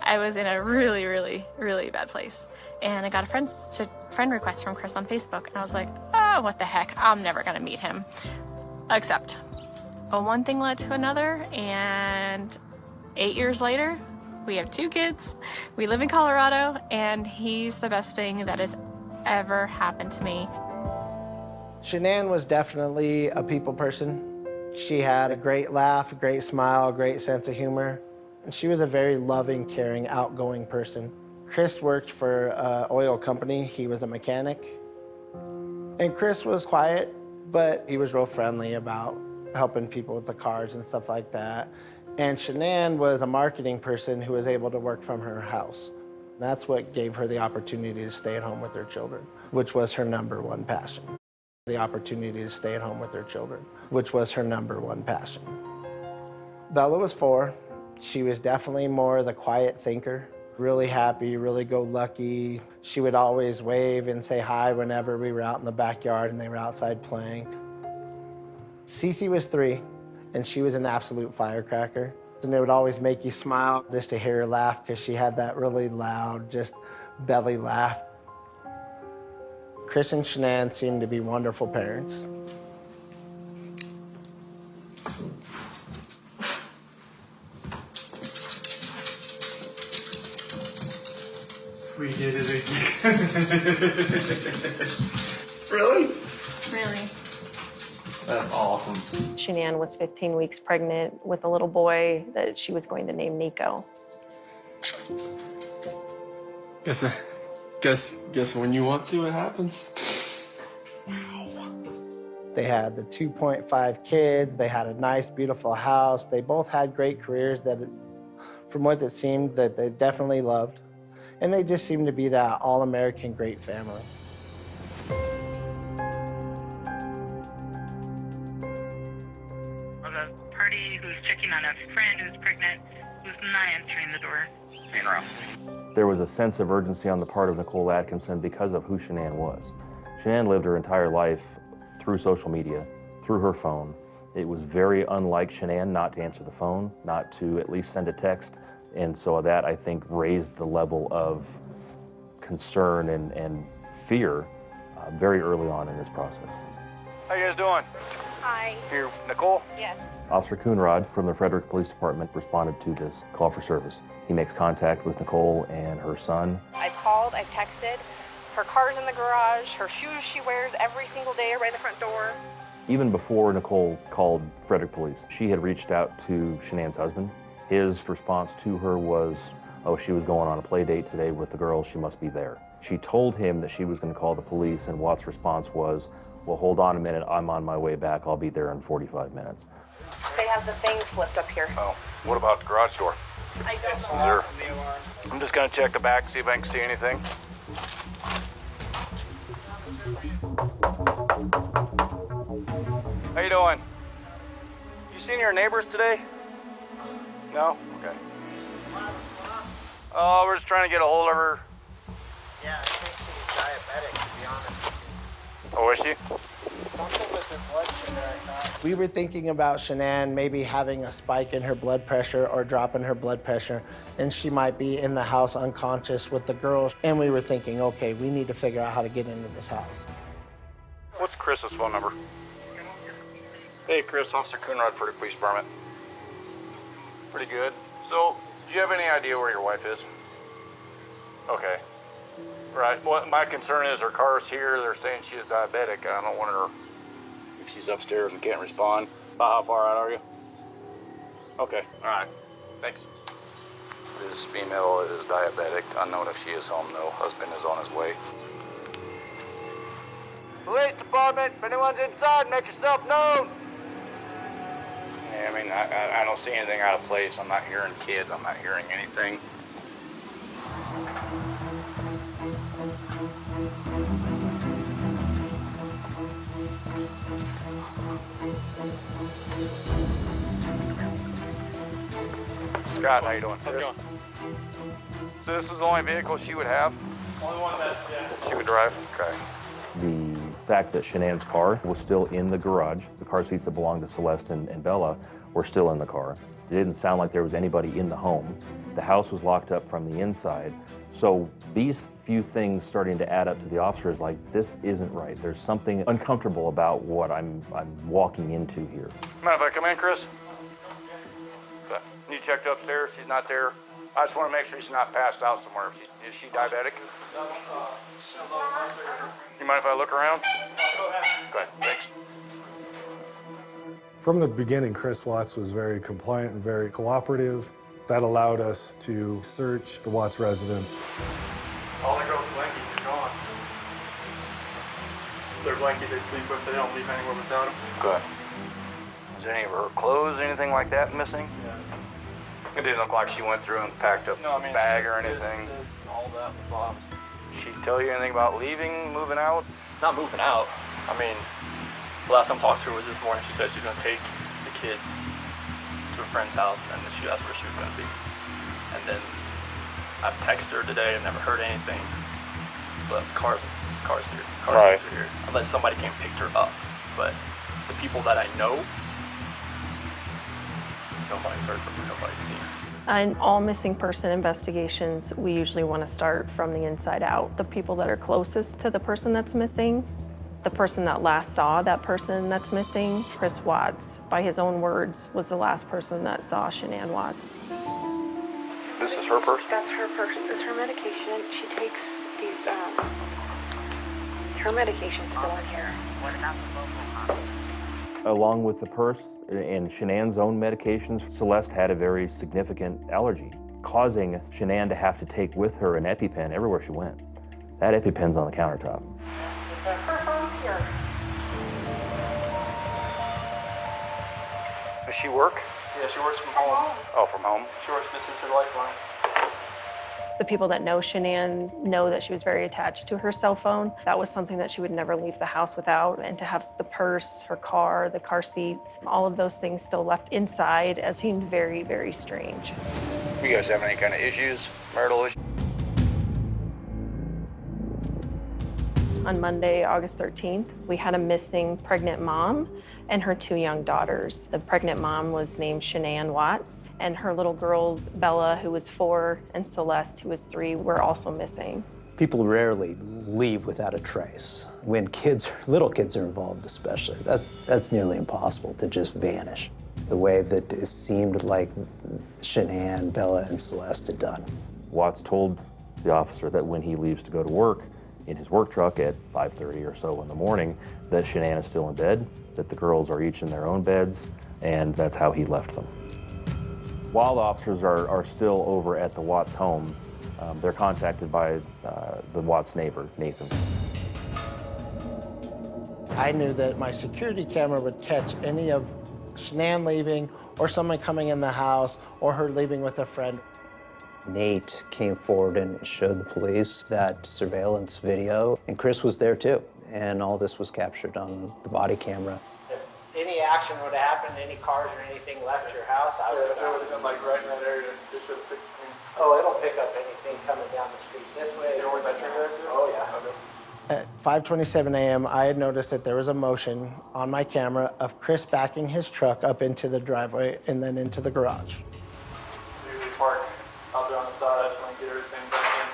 I was in a really, really, really bad place. And I got a friend request from Chris on Facebook, and I was like, oh, what the heck, I'm never gonna meet him. Except, one thing led to another, and 8 years later, we have 2 kids, we live in Colorado, and he's the best thing that has ever happened to me. Shanann was definitely a people person. She had a great laugh, a great smile, a great sense of humor. And she was a very loving, caring, outgoing person. Chris worked for an oil company. He was a mechanic. And Chris was quiet, but he was real friendly about helping people with the cars and stuff like that. And Shanann was a marketing person who was able to work from her house. That's what gave her the opportunity to stay at home with her children, which was her #1 passion. The opportunity to stay at home with her children, which was her #1 passion. Bella was 4. She was definitely more the quiet thinker, really happy, really go-lucky. She would always wave and say hi whenever we were out in the backyard and they were outside playing. Cece was 3, and she was an absolute firecracker. And it would always make you smile just to hear her laugh because she had that really loud, just belly laugh. Chris and Shanann seemed to be wonderful parents. We did it again. Really? Really. That's awesome. Shanann was 15 weeks pregnant with a little boy that she was going to name Nico. Guess when you want to, it happens. They had the 2.5 kids. They had a nice, beautiful house. They both had great careers that, from what it seemed, that they definitely loved. And they just seemed to be that all-American great family. Of a party who's checking on a friend who's pregnant, who's not answering the door. In room. There was a sense of urgency on the part of Nicole Atkinson because of who Shanann was. Shanann lived her entire life through social media, through her phone. It was very unlike Shanann not to answer the phone, not to at least send a text. And so that, I think, raised the level of concern and fear very early on in this process. How you guys doing? Hi. Here, Nicole? Yes. Officer Coonrod from the Frederick Police Department responded to this call for service. He makes contact with Nicole and her son. I've called, I've texted. Her car's in the garage, her shoes she wears every single day right in the front door. Even before Nicole called Frederick Police, she had reached out to Shanann's husband. His response to her was, oh, she was going on a play date today with the girls, she must be there. She told him that she was going to call the police, and Watts' response was, well, hold on a minute, I'm on my way back, I'll be there in 45 minutes. They have the thing flipped up here. Oh, what about the garage door? I don't Is know. there... I'm just gonna check the back, see if I can see anything. How you doing? You seen your neighbors today? No? Okay. Oh, we're just trying to get a hold of her. Yeah, I think she's diabetic, to be honest. Oh, is she? Something with her blood sugar, I thought. We were thinking about Shanann maybe having a spike in her blood pressure or drop in her blood pressure, and she might be in the house unconscious with the girls. And we were thinking, okay, we need to figure out how to get into this house. What's Chris's phone number? Hey, Chris, Officer Coonrod for the police department. Pretty good. So, do you have any idea where your wife is? Okay. Right. Well, my concern is her car's here. They're saying she is diabetic. I don't want her if she's upstairs and can't respond. About how far out are you? Okay. All right. Thanks. This female is diabetic. Unknown if she is home, though. Husband is on his way. Police department, if anyone's inside, make yourself known. Yeah, I mean, I don't see anything out of place. I'm not hearing kids. I'm not hearing anything. Scott, how you doing? How's it going? So this is the only vehicle she would have? Only one that, yeah. She would drive? Okay. The fact that Shanann's car was still in the garage, the car seats that belonged to Celeste and Bella were still in the car. It didn't sound like there was anybody in the home. The house was locked up from the inside. So these few things starting to add up to the officers, like, this isn't right. There's something uncomfortable about what I'm walking into here. Mind if I come in, Chris? Okay. You checked upstairs, she's not there. I just want to make sure she's not passed out somewhere. Is she diabetic? You mind if I look around? Okay, thanks. From the beginning, Chris Watts was very compliant and very cooperative. That allowed us to search the Watts residence. All the girls' blankies are gone. Their blankies they sleep with, they don't leave anywhere without them. Good. Is any of her clothes, anything like that missing? Yeah. It didn't look like she went through and packed up a bag or anything. All that with Bob's. Did she tell you anything about leaving, moving out? Not moving out. I mean, the last time I talked to her was this morning. She said she's gonna take the kids to a friend's house, and then she asked where she was gonna be. And then I've texted her today and never heard anything. But cars here, car seats are here. Unless somebody came and picked her up. But the people that I know, nobody's heard from her, nobody's seen her. In all missing person investigations, we usually want to start from the inside out. The people that are closest to the person that's missing, the person that last saw that person that's missing, Chris Watts, by his own words, was the last person that saw Shanann Watts. This is her purse? That's her purse. It's her medication. She takes these, her medication's still in here. What about the local hospital? Along with the purse and Shanann's own medications, Celeste had a very significant allergy, causing Shanann to have to take with her an EpiPen everywhere she went. That EpiPen's on the countertop. Her phone's here. Does she work? Yeah, she works from home. Oh, from home? She works, this is her lifeline. The people that know Shanann know that she was very attached to her cell phone. That was something that she would never leave the house without. And to have the purse, her car, the car seats, all of those things still left inside seemed very, very strange. You guys have any kind of issues, marital issues? On Monday, August 13th, we had a missing pregnant mom and her 2 young daughters. The pregnant mom was named Shanann Watts, and her little girls, Bella, who was 4, and Celeste, who was 3, were also missing. People rarely leave without a trace. When little kids are involved especially, that's nearly impossible to just vanish. The way that it seemed like Shanann, Bella, and Celeste had done. Watts told the officer that when he leaves to go to work in his work truck at 5:30 or so in the morning, that Shanann is still in bed, that the girls are each in their own beds, and that's how he left them. While the officers are still over at the Watts home, they're contacted by the Watts neighbor, Nathan. I knew that my security camera would catch any of Shanann leaving or someone coming in the house or her leaving with a friend. Nate came forward and showed the police that surveillance video, and Chris was there too. And all this was captured on the body camera. If any action would have happened, any cars or anything left your house, I would have would have been like right in that area. They should have picked me. Oh, it'll pick up anything coming down the street this way. You know where that trigger is? Oh, yeah. At 5:27 a.m., I had noticed that there was a motion on my camera of Chris backing his truck up into the driveway and then into the garage. We usually park out there on the side and get everything back in.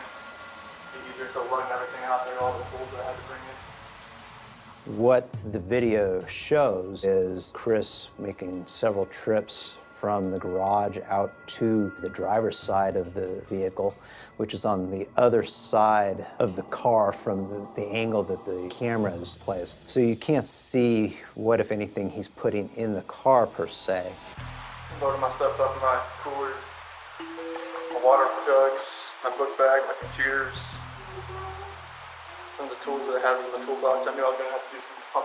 It'd be easier to run everything out there, all the tools that I had to bring in. What the video shows is Chris making several trips from the garage out to the driver's side of the vehicle, which is on the other side of the car from the angle that the camera is placed. So you can't see what, if anything, he's putting in the car per se. Loading my stuff up in my coolers, my water jugs, my book bag, my computers, some of the tools that I have in the toolbox. I knew I was going to have to do some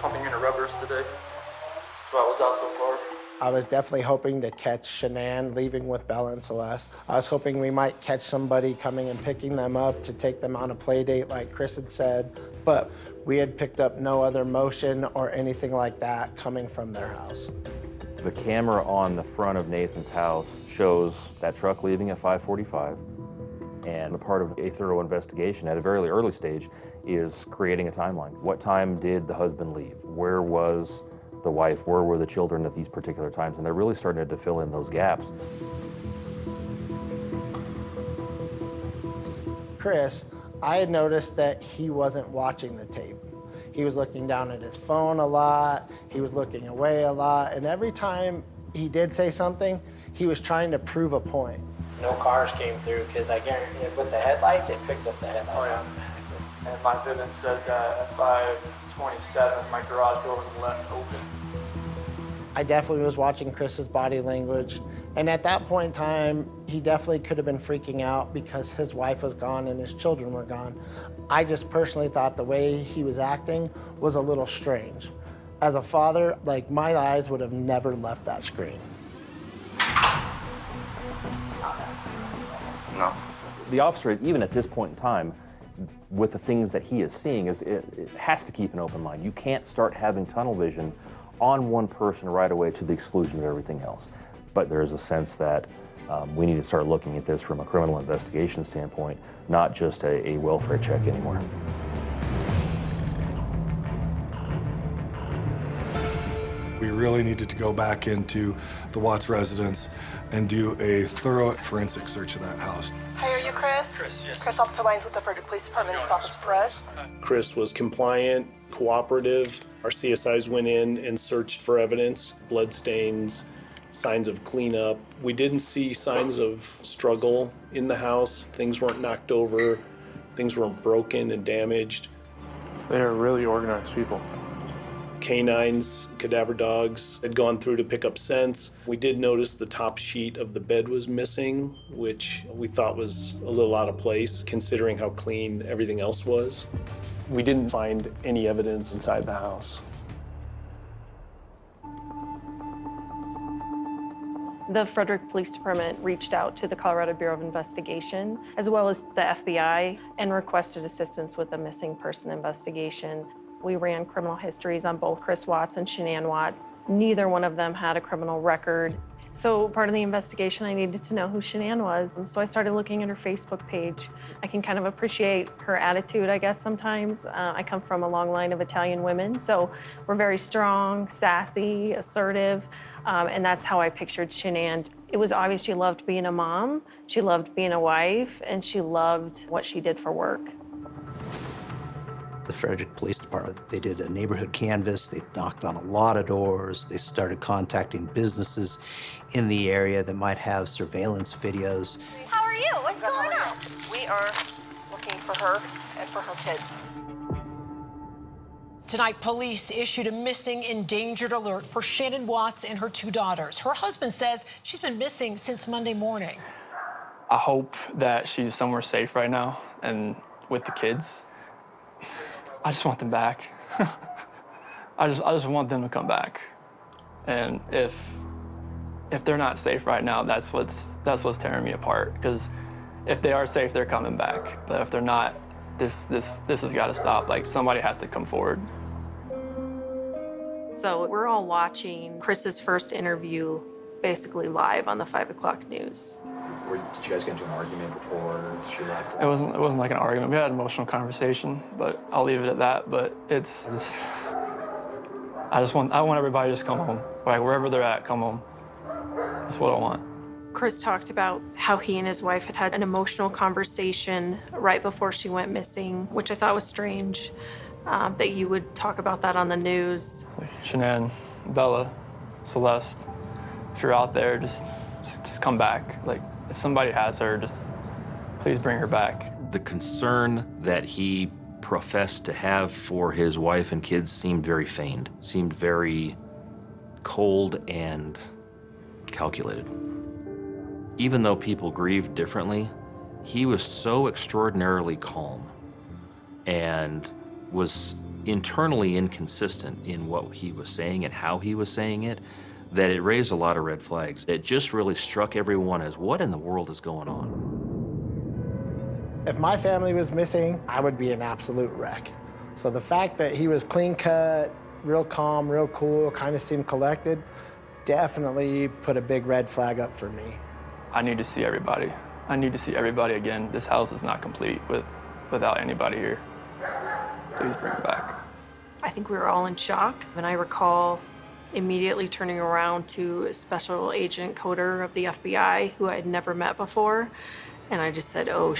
pumping into rubbers today. That's why I was out so far. I was definitely hoping to catch Shanann leaving with Bella and Celeste. I was hoping we might catch somebody coming and picking them up to take them on a play date like Chris had said, but we had picked up no other motion or anything like that coming from their house. The camera on the front of Nathan's house shows that truck leaving at 5:45, and a part of a thorough investigation at a very early stage is creating a timeline. What time did the husband leave? Where was the wife, where were the children at these particular times, and they're really starting to fill in those gaps. Chris, I had noticed that he wasn't watching the tape. He was looking down at his phone a lot, he was looking away a lot, and every time he did say something, he was trying to prove a point. No cars came through because I guarantee with the headlights, it picked up the headlights. Oh yeah. And my Vivint said that at 5:27, my garage door was left open. I definitely was watching Chris's body language, and at that point in time, he definitely could have been freaking out because his wife was gone and his children were gone. I just personally thought the way he was acting was a little strange. As a father, like, my eyes would have never left that screen. No. The officer, even at this point in time, with the things that he is seeing, it has to keep an open mind. You can't start having tunnel vision on one person right away to the exclusion of everything else. But there is a sense that we need to start looking at this from a criminal investigation standpoint, not just a welfare check anymore. We really needed to go back into the Watts residence and do a thorough forensic search of that house. Hi, are you Chris? Chris, yes. Chris, Officer Lyons with the Frederick Police Department. This office Perez. Chris was compliant, cooperative. Our CSIs went in and searched for evidence, blood stains, signs of cleanup. We didn't see signs of struggle in the house. Things weren't knocked over. Things weren't broken and damaged. They are really organized people. Canines, cadaver dogs had gone through to pick up scents. We did notice the top sheet of the bed was missing, which we thought was a little out of place considering how clean everything else was. We didn't find any evidence inside the house. The Frederick Police Department reached out to the Colorado Bureau of Investigation, as well as the FBI, and requested assistance with the missing person investigation. We ran criminal histories on both Chris Watts and Shanann Watts. Neither one of them had a criminal record. So part of the investigation, I needed to know who Shanann was. And so I started looking at her Facebook page. I can kind of appreciate her attitude, I guess, sometimes. I come from a long line of Italian women, so we're very strong, sassy, assertive, and that's how I pictured Shanann. It was obvious she loved being a mom, she loved being a wife, and she loved what she did for work. The Frederick Police Department, they did a neighborhood canvass. They knocked on a lot of doors. They started contacting businesses in the area that might have surveillance videos. How are you? What's going on? We are looking for her and for her kids. Tonight, police issued a missing endangered alert for Shanann Watts and her 2 daughters. Her husband says she's been missing since Monday morning. I hope that she's somewhere safe right now and with the kids. I just want them back. I just want them to come back. And if they're not safe right now, that's what's tearing me apart. Because if they are safe, they're coming back. But if they're not, this has got to stop. Like, somebody has to come forward. So we're all watching Chris's first interview basically live on the 5 o'clock news. Did you guys get into an argument before she left? It wasn't like an argument. We had an emotional conversation, but I'll leave it at that. But I want everybody to just come home. Like, wherever they're at, come home. That's what I want. Chris talked about how he and his wife had had an emotional conversation right before she went missing, which I thought was strange, that you would talk about that on the news. Shanann, Bella, Celeste, if you're out there, just come back. Like, if somebody has her, just please bring her back. The concern that he professed to have for his wife and kids seemed very feigned, seemed very cold and calculated. Even though people grieved differently, he was so extraordinarily calm and was internally inconsistent in what he was saying and how he was saying it, that it raised a lot of red flags. It just really struck everyone as, what in the world is going on? If my family was missing, I would be an absolute wreck. So the fact that he was clean cut, real calm, real cool, kind of seemed collected, definitely put a big red flag up for me. I need to see everybody. I need to see everybody again. This house is not complete without anybody here. Please bring her back. I think we were all in shock, and I recall immediately turning around to Special Agent Coder of the FBI, who I had never met before, and I just said, oh,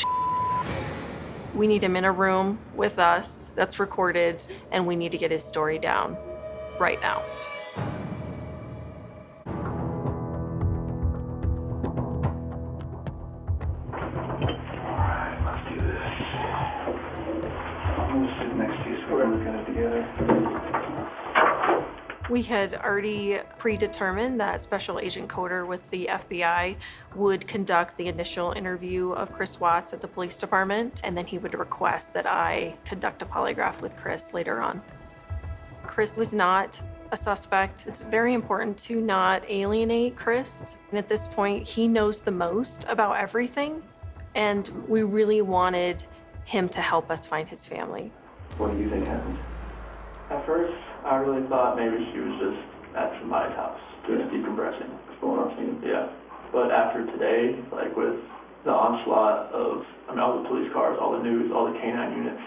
we need him in a room with us that's recorded, and we need to get his story down right now. We had already predetermined that Special Agent Coder with the FBI would conduct the initial interview of Chris Watts at the police department, and then he would request that I conduct a polygraph with Chris later on. Chris was not a suspect. It's very important to not alienate Chris. And at this point, he knows the most about everything, and we really wanted him to help us find his family. What do you think happened? At first, I really thought maybe she was just at somebody's house, just decompressing. Going on scene. Yeah. But after today, like with the onslaught of, all the police cars, all the news, all the K-9 units,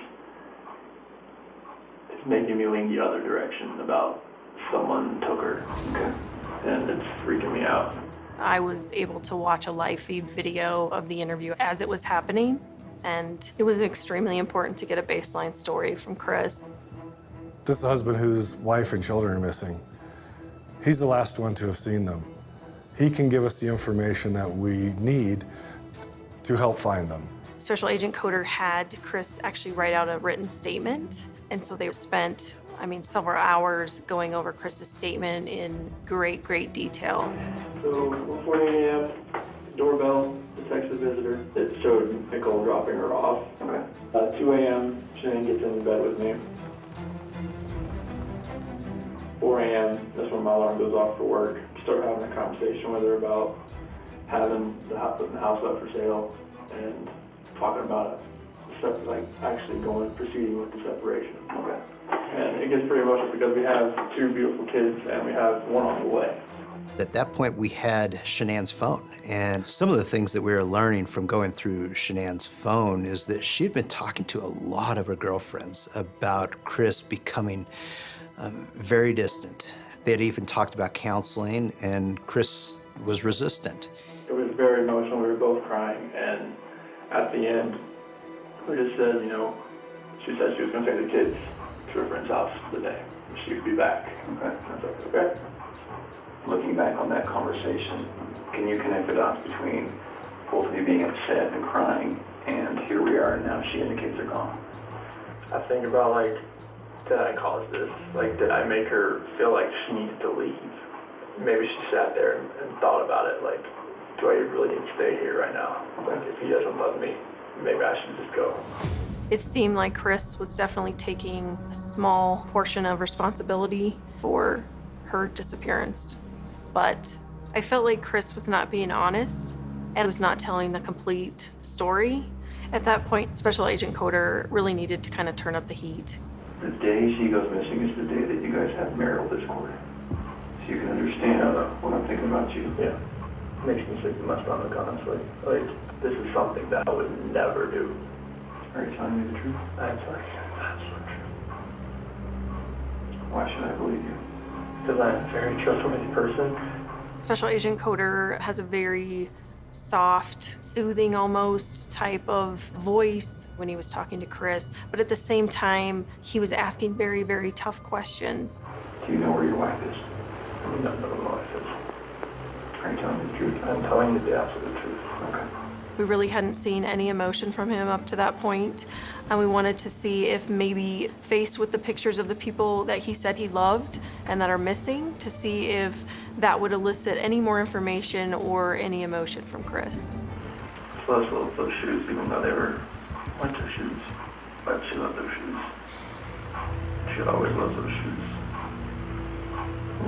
it's making me lean the other direction about someone took her. Okay. And it's freaking me out. I was able to watch a live feed video of the interview as it was happening, and it was extremely important to get a baseline story from Chris. This husband whose wife and children are missing, he's the last one to have seen them. He can give us the information that we need to help find them. Special Agent Coder had Chris actually write out a written statement, and so they spent, several hours going over Chris's statement in great, great detail. So, 1:40 a.m., doorbell, detects a visitor. It showed Nicole dropping her off. Okay. 2 a.m., Shanann gets in bed with me. 4 a.m., that's when my alarm goes off for work. Start having a conversation with her about putting the house up for sale and talking about it. Proceeding with the separation. Okay. And it gets pretty emotional because we have 2 beautiful kids and we have one on the way. At that point, we had Shanann's phone. And some of the things that we were learning from going through Shanann's phone is that she had been talking to a lot of her girlfriends about Chris becoming very distant. They had even talked about counseling, and Chris was resistant. It was very emotional. We were both crying, and at the end, we just said, she said she was going to take the kids to her friend's house today. She would be back. Okay. And I was like, okay. Looking back on that conversation, can you connect the dots between both of you being upset and crying, and here we are, and now she and the kids are gone? I think about, did I cause this? Did I make her feel like she needed to leave? Maybe she sat there and thought about it, do I really need to stay here right now? If he doesn't love me, maybe I should just go. It seemed like Chris was definitely taking a small portion of responsibility for her disappearance. But I felt like Chris was not being honest and was not telling the complete story. At that point, Special Agent Coder really needed to kind of turn up the heat. The day she goes missing is the day that you guys have marital discord. So you can understand what I'm thinking about you. Yeah. Makes me sick to my stomach, honestly. This is something that I would never do. Are you telling me the truth? I'm telling you the absolute truth. Why should I believe you? Because I'm a very trustworthy person. Special Agent Coder has a very soft, soothing almost type of voice when he was talking to Chris. But at the same time, he was asking very, very tough questions. Do you know where your wife is? I do not know where my wife is. Are you telling me the truth? I'm telling you the absolute truth. Okay. We really hadn't seen any emotion from him up to that point, and we wanted to see if maybe faced with the pictures of the people that he said he loved and that are missing, to see if that would elicit any more information or any emotion from Chris. She loves those shoes, even though they were winter shoes, but she loved those shoes. She always loves those shoes.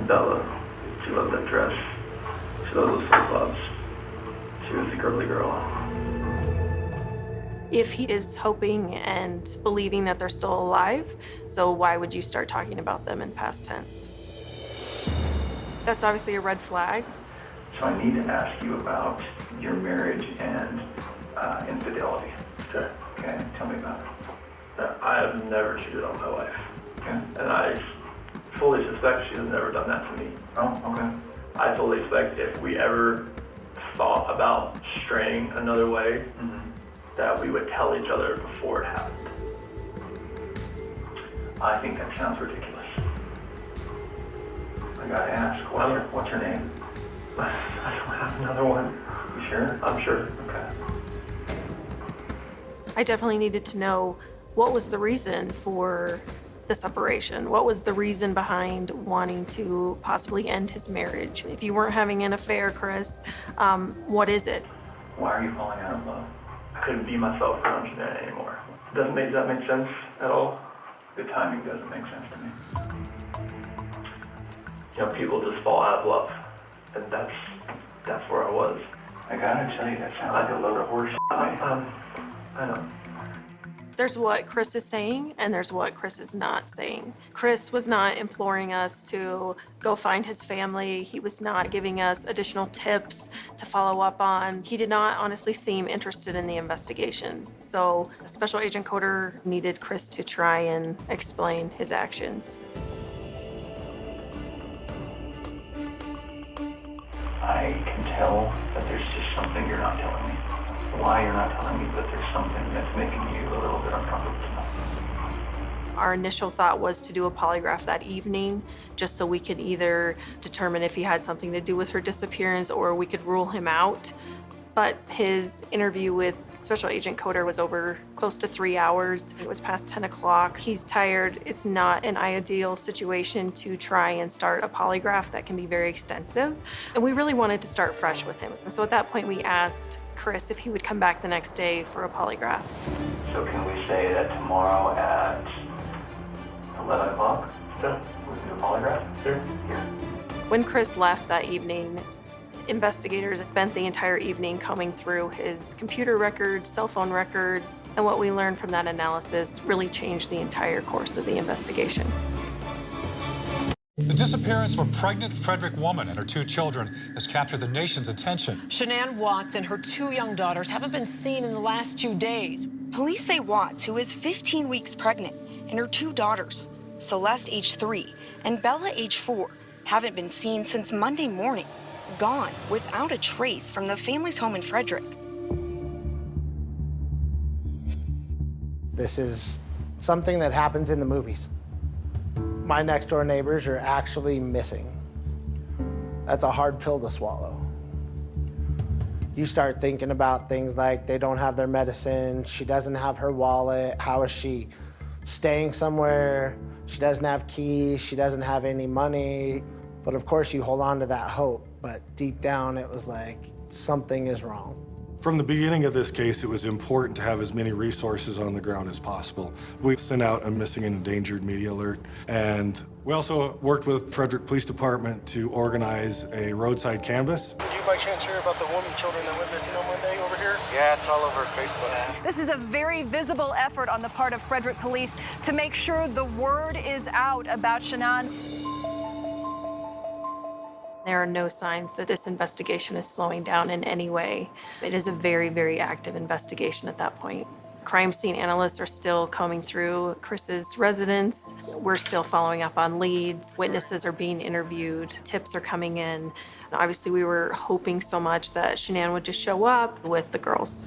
Bella, she loved that dress. She loved those flip-flops. She was a girly girl. If he is hoping and believing that they're still alive, so why would you start talking about them in past tense? That's obviously a red flag. So I need to ask you about your marriage and infidelity. Sure. Okay, tell me about it. I have never cheated on my wife. Okay. And I fully suspect she has never done that to me. Oh, okay. I fully expect if we ever thought about straying another way, that we would tell each other before it happened. I think that sounds ridiculous. I gotta ask, what's her name? I don't have another one. You sure? I'm sure. Okay. I definitely needed to know what was the reason for the separation. What was the reason behind wanting to possibly end his marriage? If you weren't having an affair, Chris, what is it? Why are you falling out of love? I couldn't be myself around Shanann anymore. Does that make sense at all? The timing doesn't make sense to me. You know, people just fall out of love, and that's where I was. I gotta tell you, that sounds like a load of horse shit. I know. There's what Chris is saying, and there's what Chris is not saying. Chris was not imploring us to go find his family. He was not giving us additional tips to follow up on. He did not honestly seem interested in the investigation. So Special Agent Coder needed Chris to try and explain his actions. I can tell that there's just something you're not telling me. Why you're not telling me that there's something that's making you a little bit uncomfortable. Our initial thought was to do a polygraph that evening, just so we could either determine if he had something to do with her disappearance or we could rule him out. But his interview with Special Agent Coder was over close to 3 hours. It was past 10 o'clock. He's tired. It's not an ideal situation to try and start a polygraph that can be very extensive. And we really wanted to start fresh with him. So at that point, we asked Chris if he would come back the next day for a polygraph. So can we say that tomorrow at 11 o'clock? Yeah, we can do a polygraph? Sure. Here. When Chris left that evening, investigators spent the entire evening combing through his computer records, cell phone records, and what we learned from that analysis really changed the entire course of the investigation. The disappearance of a pregnant Frederick woman and her 2 children has captured the nation's attention. Shanann Watts and her 2 young daughters haven't been seen in the last 2 days. Police say Watts, who is 15 weeks pregnant, and her 2 daughters, Celeste, age 3, and Bella, age 4, haven't been seen since Monday morning, gone without a trace from the family's home in Frederick. This is something that happens in the movies. My next door neighbors are actually missing. That's a hard pill to swallow. You start thinking about things like they don't have their medicine, she doesn't have her wallet, how is she staying somewhere, she doesn't have keys, she doesn't have any money. But of course you hold on to that hope, but deep down it was like something is wrong. From the beginning of this case, it was important to have as many resources on the ground as possible. We sent out a missing and endangered media alert, and we also worked with Frederick Police Department to organize a roadside canvass. Did you by chance hear about the woman children that went missing on Monday over here? Yeah, it's all over Facebook. This is a very visible effort on the part of Frederick Police to make sure the word is out about Shanann. There are no signs that this investigation is slowing down in any way. It is a very, very active investigation at that point. Crime scene analysts are still combing through Chris's residence. We're still following up on leads. Witnesses are being interviewed. Tips are coming in. Obviously, we were hoping so much that Shanann would just show up with the girls.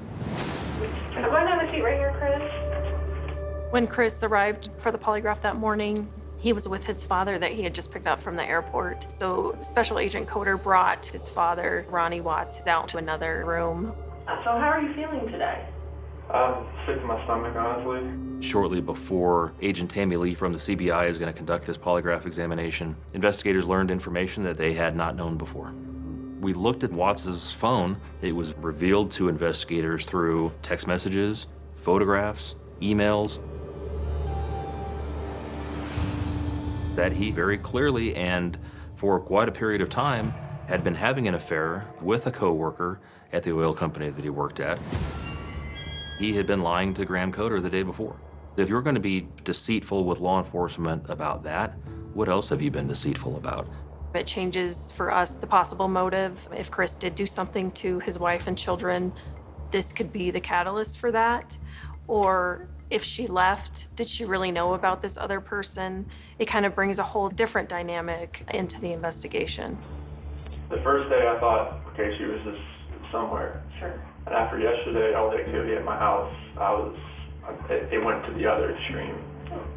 Can I have a seat right here, Chris? When Chris arrived for the polygraph that morning, he was with his father that he had just picked up from the airport. So Special Agent Coder brought his father, Ronnie Watts, out to another room. So how are you feeling today? Sick to my stomach, honestly. Shortly before Agent Tammy Lee from the CBI is going to conduct this polygraph examination, investigators learned information that they had not known before. We looked at Watts's phone. It was revealed to investigators through text messages, photographs, emails, that he very clearly and for quite a period of time had been having an affair with a co-worker at the oil company that he worked at. He had been lying to Graham Coder the day before. If you're going to be deceitful with law enforcement about that, what else have you been deceitful about? It changes for us the possible motive. If Chris did do something to his wife and children, this could be the catalyst for that. Or If she left, did she really know about this other person? It kind of brings a whole different dynamic into the investigation. The first day I thought, okay, she was just somewhere. Sure. And after yesterday, all the activity at my house, it went to the other extreme.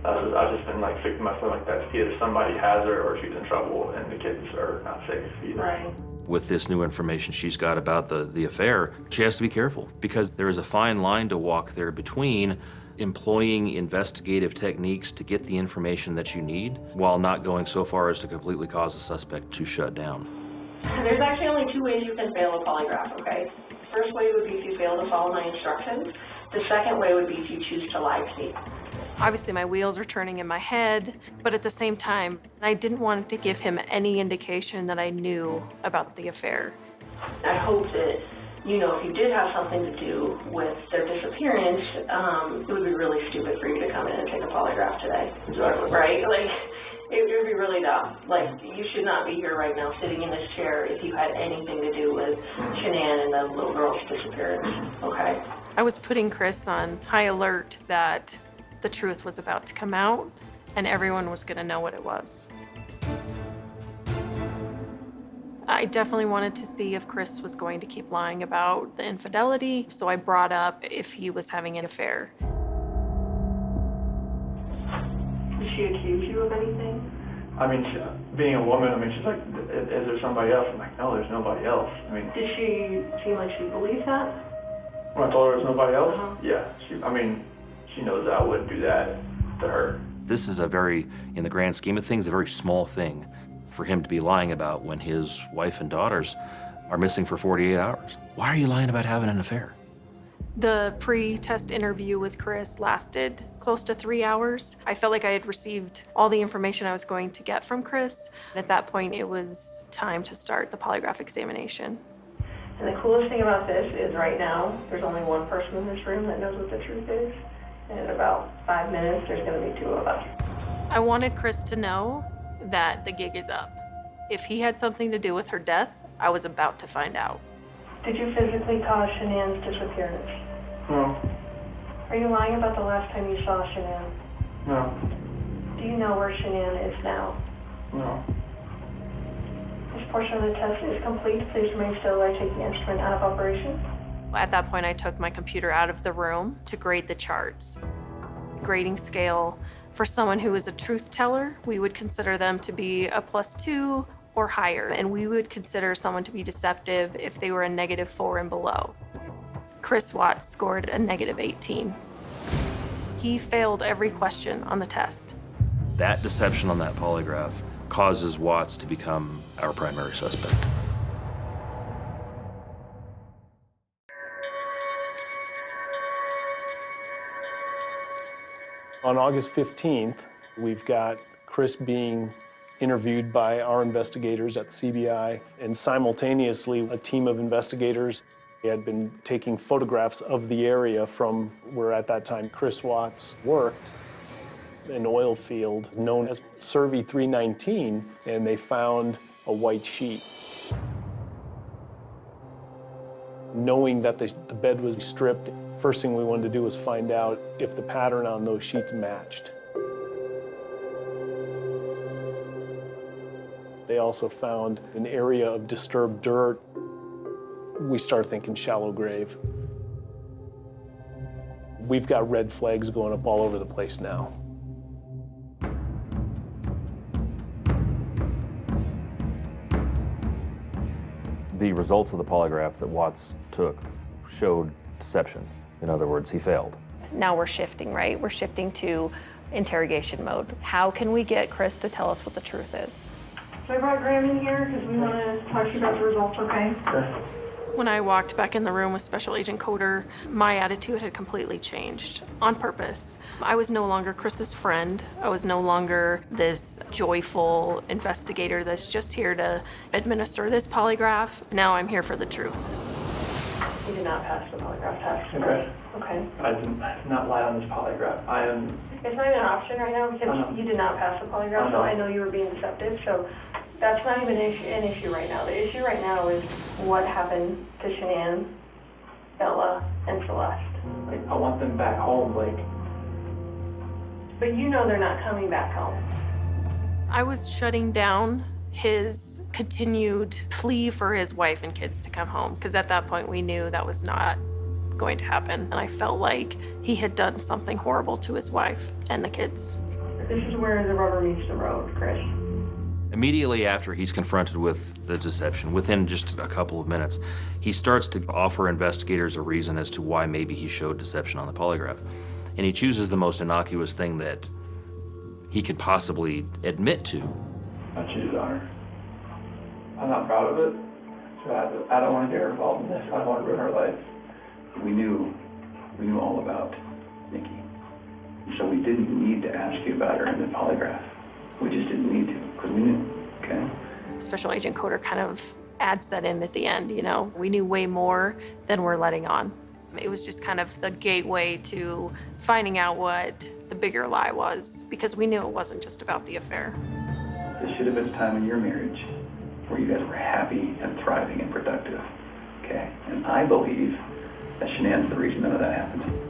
I've just been like fixing my phone like that. Either somebody has her or she's in trouble and the kids are not safe either. Right. With this new information she's got about the affair, she has to be careful because there is a fine line to walk there between employing investigative techniques to get the information that you need while not going so far as to completely cause the suspect to shut down. There's actually only 2 ways you can fail a polygraph, okay? First way would be if you fail to follow my instructions. The second way would be if you choose to lie to me. Obviously, my wheels are turning in my head, but at the same time, I didn't want to give him any indication that I knew about the affair. I hope that, you know, if you did have something to do with their disappearance, it would be really stupid for you to come in and take a polygraph today. Exactly. Right? Like, it would be really dumb. Like, you should not be here right now sitting in this chair if you had anything to do with Shanann and the little girl's disappearance, okay? I was putting Chris on high alert that the truth was about to come out and everyone was going to know what it was. I definitely wanted to see if Chris was going to keep lying about the infidelity, so I brought up if he was having an affair. Did she accuse you of anything? I mean, being a woman, I mean, she's like, is there somebody else? I'm like, no, there's nobody else. I mean, Did she seem like she believed that? when I told her there's nobody else, yeah, she knows that I wouldn't do that to her. This is a very, in the grand scheme of things, a very small thing for him to be lying about when his wife and daughters are missing for 48 hours. Why are you lying about having an affair? The pre-test interview with Chris lasted close to 3 hours. I felt like I had received all the information I was going to get from Chris. At that point, it was time to start the polygraph examination. And the coolest thing about this is right now, there's only one person in this room that knows what the truth is. And in about 5 minutes, there's going to be 2 of us. I wanted Chris to know that the gig is up. If he had something to do with her death, I was about to find out. Did you physically cause Shanann's disappearance? No. Are you lying about the last time you saw Shanann? No. Do you know where Shanann is now? No. This portion of the test is complete. Please remain still while I take the instrument out of operation. At that point, I took my computer out of the room to grade the charts. Grading scale, for someone who is a truth teller, we would consider them to be a +2 or higher, and we would consider someone to be deceptive if they were a -4 and below. Chris Watts scored a -18. He failed every question on the test. That deception on that polygraph causes Watts to become our primary suspect. On August 15th, we've got Chris being interviewed by our investigators at the CBI, and simultaneously a team of investigators had been taking photographs of the area from where at that time Chris Watts worked, an oil field known as Survey 319, and they found a white sheet. Knowing that the bed was stripped, first thing we wanted to do was find out if the pattern on those sheets matched. They also found an area of disturbed dirt. We started thinking shallow grave. We've got red flags going up all over the place now. The results of the polygraph that Watts took showed deception. In other words, he failed. Now we're shifting, right? We're shifting to interrogation mode. How can we get Chris to tell us what the truth is? So I brought Graham in here because we want to talk to you about the results, okay? Sure. When I walked back in the room with Special Agent Coder, my attitude had completely changed, on purpose. I was no longer Chris's friend. I was no longer this joyful investigator that's just here to administer this polygraph. Now I'm here for the truth. You did not pass the polygraph test. Okay. Okay. I did not lie on this polygraph. It's not even an option right now because you did not pass the polygraph, so I know you were being deceptive. So that's not even an issue right now. The issue right now is what happened to Shanann, Bella, and Celeste. Like, I want them back home. Like, But you know they're not coming back home. I was shutting down his continued plea for his wife and kids to come home, because at that point we knew that was not going to happen. And I felt like he had done something horrible to his wife and the kids. This is where the rubber meets the road, Chris. Immediately after he's confronted with the deception, within just a couple of minutes, he starts to offer investigators a reason as to why maybe he showed deception on the polygraph. And he chooses the most innocuous thing that he could possibly admit to. I cheated on her. I'm not proud of it, so I don't want to get her involved in this. I don't want to ruin her life. We knew all about Nikki. So we didn't need to ask you about her in the polygraph. We just didn't need to, because we knew, okay? Special Agent Coder kind of adds that in at the end, you know? We knew way more than we're letting on. It was just kind of the gateway to finding out what the bigger lie was, because we knew it wasn't just about the affair. This should have been a time in your marriage where you guys were happy and thriving and productive, okay? And I believe that Shanann's the reason none of that happened.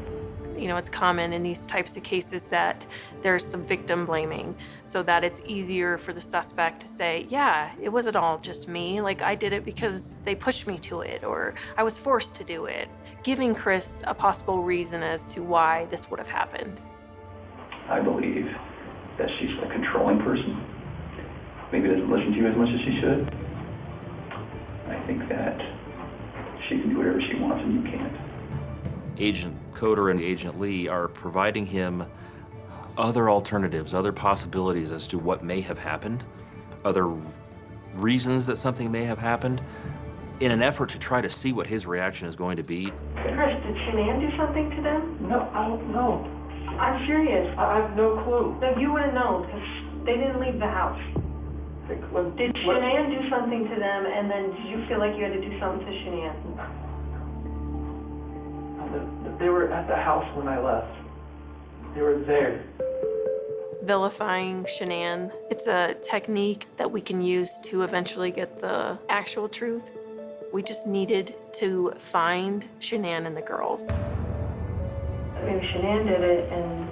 You know, it's common in these types of cases that there's some victim blaming, so that it's easier for the suspect to say, yeah, it wasn't all just me. Like, I did it because they pushed me to it, or I was forced to do it. Giving Chris a possible reason as to why this would have happened. I believe that she's a controlling person. Maybe doesn't listen to you as much as she should. I think that she can do whatever she wants and you can't. Agent Coder and Agent Lee are providing him other alternatives, other possibilities as to what may have happened, other reasons that something may have happened, in an effort to try to see what his reaction is going to be. Chris, did Shanann do something to them? No, I don't know. I'm serious. I have no clue. No, you would have known, because they didn't leave the house. Did Shanann do something to them, and then did you feel like you had to do something to Shanann? They were at the house when I left. They were there. Vilifying Shanann, it's a technique that we can use to eventually get the actual truth. We just needed to find Shanann and the girls. Maybe Shanann did it, and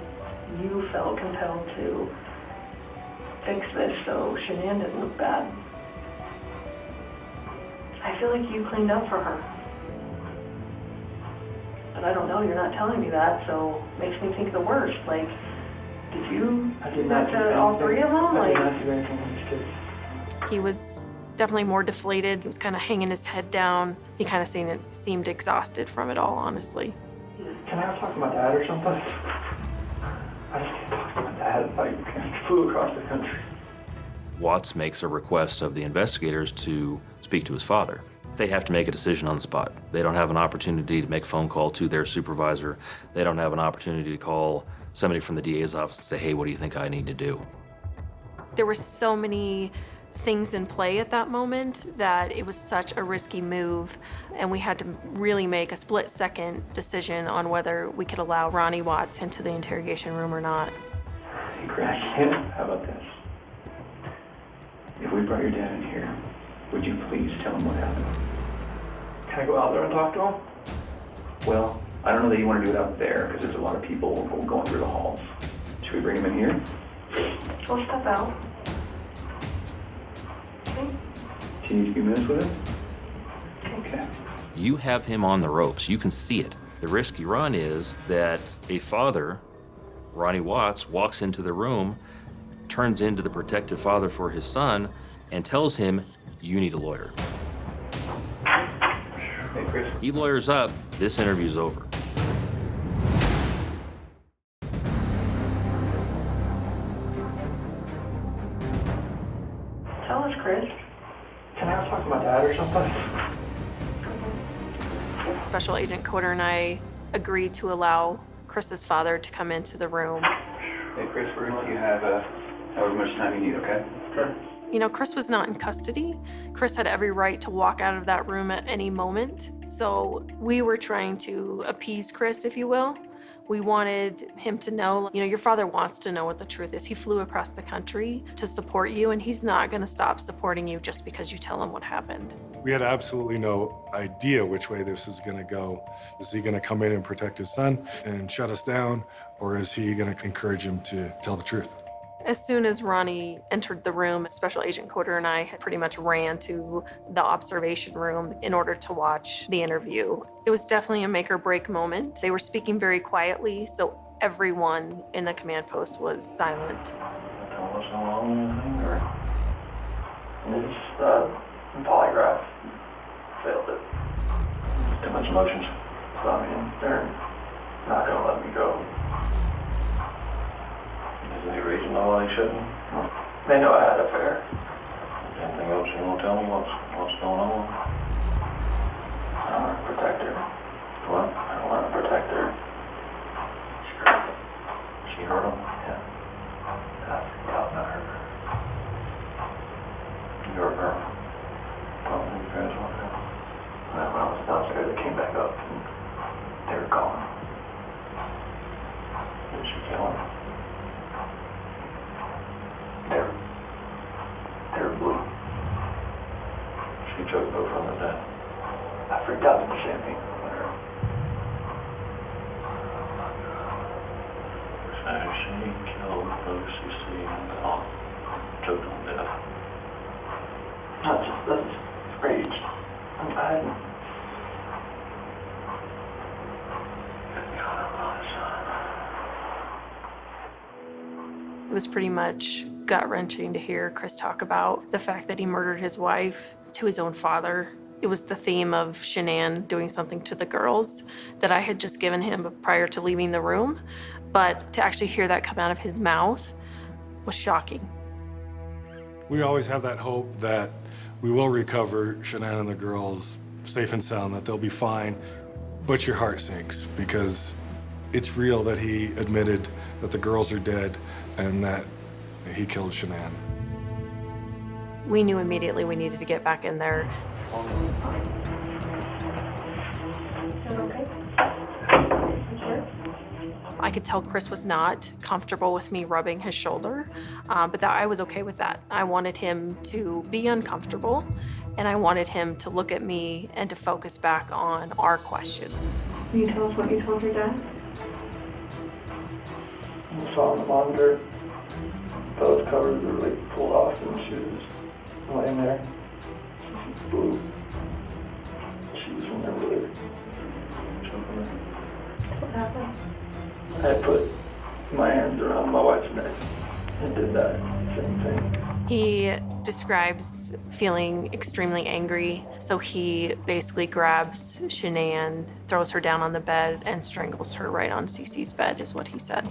you felt compelled to fix this so Shanann didn't look bad. I feel like you cleaned up for her. But I don't know, you're not telling me that, so it makes me think the worst. Like, did you do that to all three of them? I did not do anything with these kids. He was definitely more deflated. He was kind of hanging his head down. He kind of seemed exhausted from it all, honestly. Can I talk to my dad or something? I just can't talk to my dad. Like, I flew across the country. Watts makes a request of the investigators to speak to his father. They have to make a decision on the spot. They don't have an opportunity to make a phone call to their supervisor. They don't have an opportunity to call somebody from the DA's office and say, hey, what do you think I need to do? There were so many things in play at that moment that it was such a risky move, and we had to really make a split-second decision on whether we could allow Ronnie Watts into the interrogation room or not. Hey, Craig, how about this? If we brought your dad in here, would you please tell him what happened? Can I go out there and talk to him? Well, I don't know that you want to do it out there because there's a lot of people going through the halls. Should we bring him in here? We'll step out. Okay. Do you need a few minutes with him? Okay. You have him on the ropes. You can see it. The risk you run is that a father, Ronnie Watts, walks into the room, turns into the protective father for his son, and tells him, you need a lawyer. Hey, Chris. He lawyers up, this interview's over. Tell us, Chris. Can I talk to my dad or something? Special Agent Coder and I agreed to allow Chris's father to come into the room. Hey, Chris, we're gonna let you have however much time you need, okay? Sure. You know, Chris was not in custody. Chris had every right to walk out of that room at any moment. So we were trying to appease Chris, if you will. We wanted him to know, you know, your father wants to know what the truth is. He flew across the country to support you, and he's not going to stop supporting you just because you tell him what happened. We had absolutely no idea which way this is going to go. Is he going to come in and protect his son and shut us down, or is he going to encourage him to tell the truth? As soon as Ronnie entered the room, Special Agent Coder and I had pretty much ran to the observation room in order to watch the interview. It was definitely a make or break moment. They were speaking very quietly, so everyone in the command post was silent. Polygraph failed it. Too much emotions. So I mean, they're not gonna let me go. Is any reason why they shouldn't? They know I had an affair. Anything else you want to tell me? What's going on? I don't want to protect her. What? I don't want to protect her. She hurt him? Yeah. I forgot about her. You hurt her? Well, you guys want to go? When I was downstairs, they came back up and they were gone. Did she kill him? They're blue. She choked both of them to death. I freaked out at the same thing. She killed those who see him off. Choked them to death. That's rage. I'm bad. It was pretty much gut-wrenching to hear Chris talk about the fact that he murdered his wife to his own father. It was the theme of Shanann doing something to the girls that I had just given him prior to leaving the room, but to actually hear that come out of his mouth was shocking. We always have that hope that we will recover Shanann and the girls safe and sound, that they'll be fine, but your heart sinks because it's real that he admitted that the girls are dead and that he killed Shanann. We knew immediately we needed to get back in there. I could tell Chris was not comfortable with me rubbing his shoulder, but that I was okay with that. I wanted him to be uncomfortable, and I wanted him to look at me and to focus back on our questions. Can you tell us what you told your dad? I saw on the monitor, those covers were like pulled off and she was laying there. She's blue. She was in there with her. What happened? I put my hands around my wife's neck and did that same thing. He describes feeling extremely angry, so he basically grabs Shanann, throws her down on the bed, and strangles her right on Cece's bed, is what he said.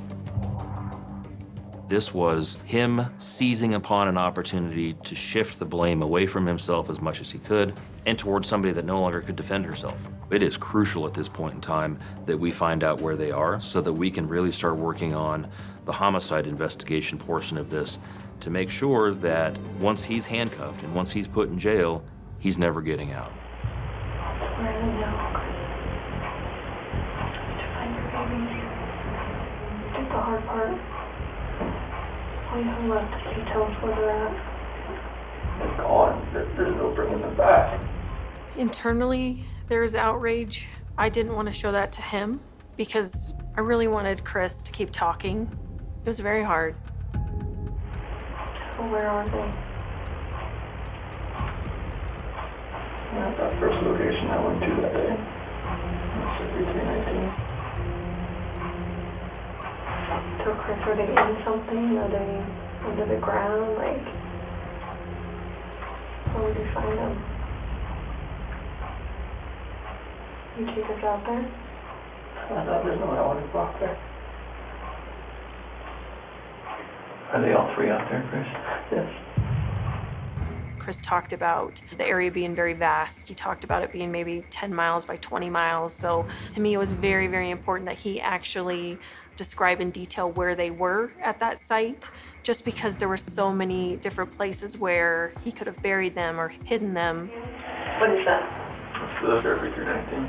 This was him seizing upon an opportunity to shift the blame away from himself as much as he could and towards somebody that no longer could defend herself. It is crucial at this point in time that we find out where they are so that we can really start working on the homicide investigation portion of this to make sure that once he's handcuffed and once he's put in jail, he's never getting out. Where are they now? To find your babies. Did the hard part. All you have left is to tell us where they're at. They're gone. There's no bringing them back. Internally, there's outrage. I didn't want to show that to him because I really wanted Chris to keep talking. It was very hard. Well, where are they? At that first location I went to that day. It's 319. So, Chris, are they in something? Are they under the ground? Like, where would you find them? You take us out there? I thought there's no way I wanted to walk there. Are they all three out there, Chris? Yes. Chris talked about the area being very vast. He talked about it being maybe 10 miles by 20 miles. So to me, it was very, very important that he actually describe in detail where they were at that site, just because there were so many different places where he could have buried them or hidden them. What is that? It's the Fairway 319.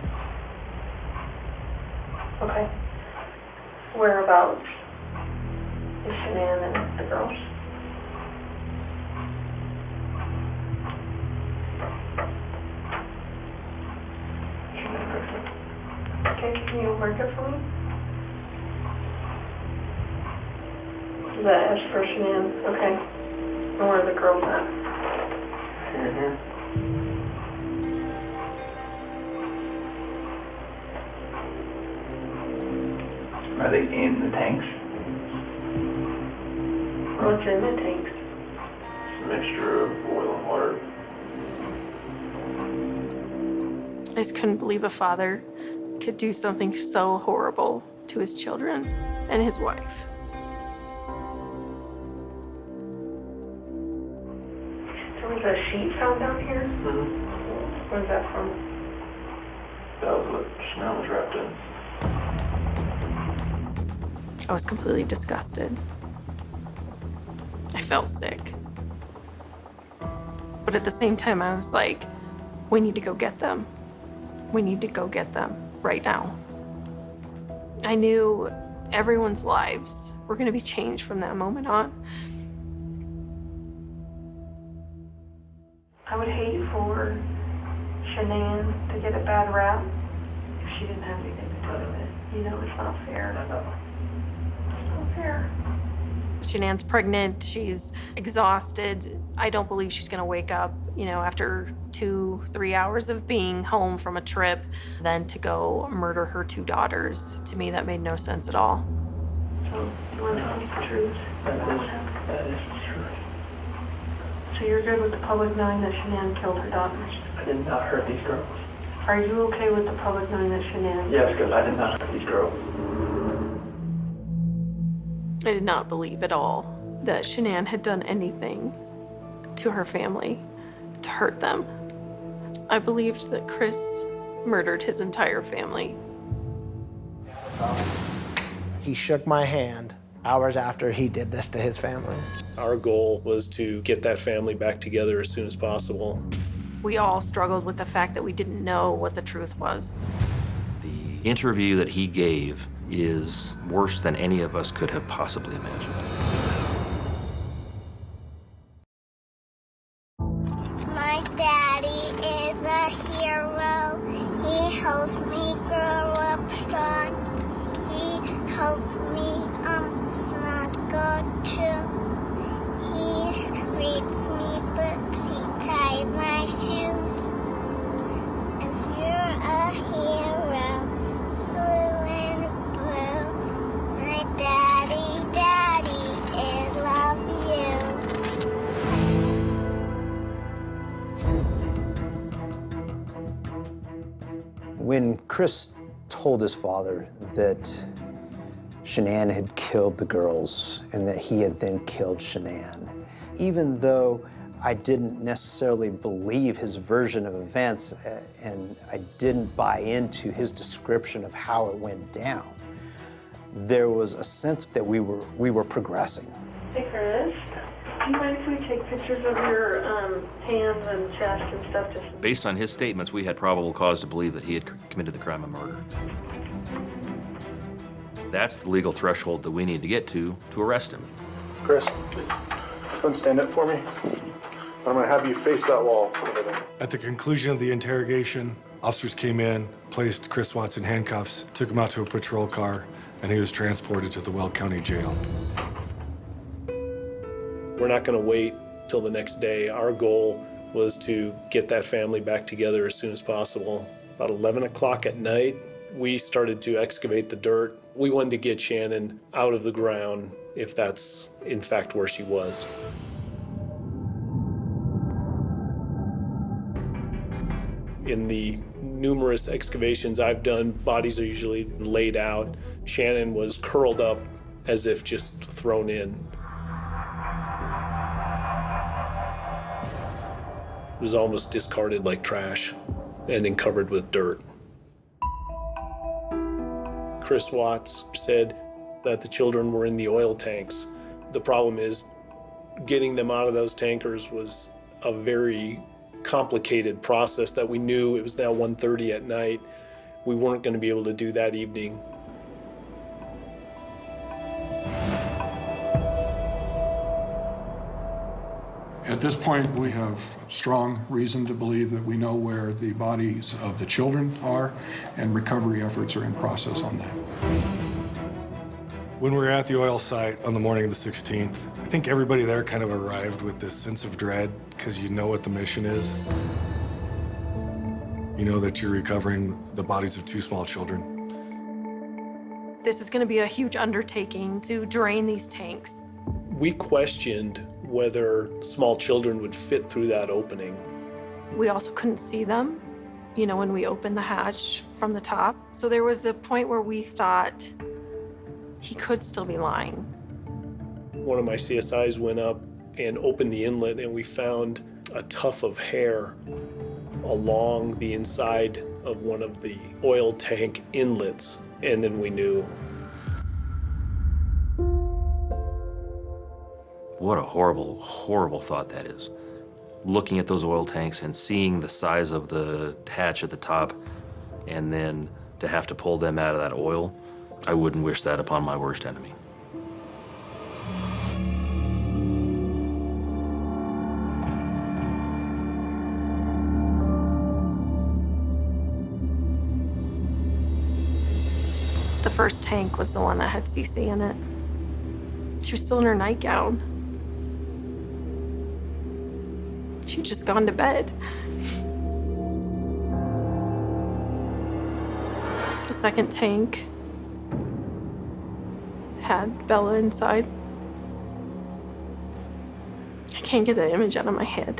Okay. Whereabouts is Shanann and the girls? Okay, can you mark it for me? Is that S for Shanann? Okay. And where are the girls at? Here. Are they in the tanks? What's in the tanks? It's a mixture of oil and water. I just couldn't believe a father could do something so horrible to his children and his wife. There was a sheet found down here? Mm-hmm. Where's that from? That was what Shanann was wrapped in. I was completely disgusted. I felt sick. But at the same time, I was like, we need to go get them. We need to go get them right now. I knew everyone's lives were going to be changed from that moment on. I would hate for Shanann to get a bad rap if she didn't have anything to do with it. You know, it's not fair. It's not fair. Shanann's pregnant, she's exhausted. I don't believe she's gonna wake up, you know, after 2-3 hours of being home from a trip, then to go murder her 2 daughters. To me, that made no sense at all. So, you want to tell me the truth? That is the truth. So you're good with the public knowing that Shanann killed her daughters? I did not hurt these girls. Are you okay with the public knowing that Shanann? Yes, because I did not hurt these girls. I did not believe at all that Shanann had done anything to her family to hurt them. I believed that Chris murdered his entire family. He shook my hand hours after he did this to his family. Our goal was to get that family back together as soon as possible. We all struggled with the fact that we didn't know what the truth was. The interview that he gave is worse than any of us could have possibly imagined. My daddy is a hero. He helps me grow up strong. He helped me snuggle too. He reads me books. He ties my shoes. If you're a hero, blue and blue, my daddy, I love you. When Chris told his father that Shanann had killed the girls and that he had then killed Shanann, even though I didn't necessarily believe his version of events and I didn't buy into his description of how it went down, there was a sense that we were progressing. Hey, Chris, do you mind if we take pictures of your hands and chest and stuff? Just Based on his statements, we had probable cause to believe that he had committed the crime of murder. That's the legal threshold that we need to get to arrest him. Chris, come stand up for me. I'm gonna have you face that wall over there. At the conclusion of the interrogation, officers came in, placed Chris Watts in handcuffs, took him out to a patrol car, and he was transported to the Weld County Jail. We're not going to wait till the next day. Our goal was to get that family back together as soon as possible. About 11 o'clock at night, we started to excavate the dirt. We wanted to get Shanann out of the ground if that's in fact where she was. In the numerous excavations I've done, bodies are usually laid out. Shanann was curled up as if just thrown in. was almost discarded like trash and then covered with dirt. Chris Watts said that the children were in the oil tanks. The problem is getting them out of those tankers was a very complicated process that we knew. It was now 1:30 at night. We weren't going to be able to do that evening. At this point, we have strong reason to believe that we know where the bodies of the children are, and recovery efforts are in process on that. When we were at the oil site on the morning of the 16th, I think everybody there kind of arrived with this sense of dread because you know what the mission is. You know that you're recovering the bodies of 2 small children. This is going to be a huge undertaking to drain these tanks. We questioned whether small children would fit through that opening. We also couldn't see them, you know, when we opened the hatch from the top. So there was a point where we thought he could still be lying. One of my CSIs went up and opened the inlet, and we found a tuft of hair along the inside of one of the oil tank inlets, and then we knew. What a horrible, horrible thought that is. Looking at those oil tanks and seeing the size of the hatch at the top, and then to have to pull them out of that oil, I wouldn't wish that upon my worst enemy. The first tank was the one that had Cece in it. She was still in her nightgown. She'd just gone to bed. The second tank had Bella inside. I can't get that image out of my head.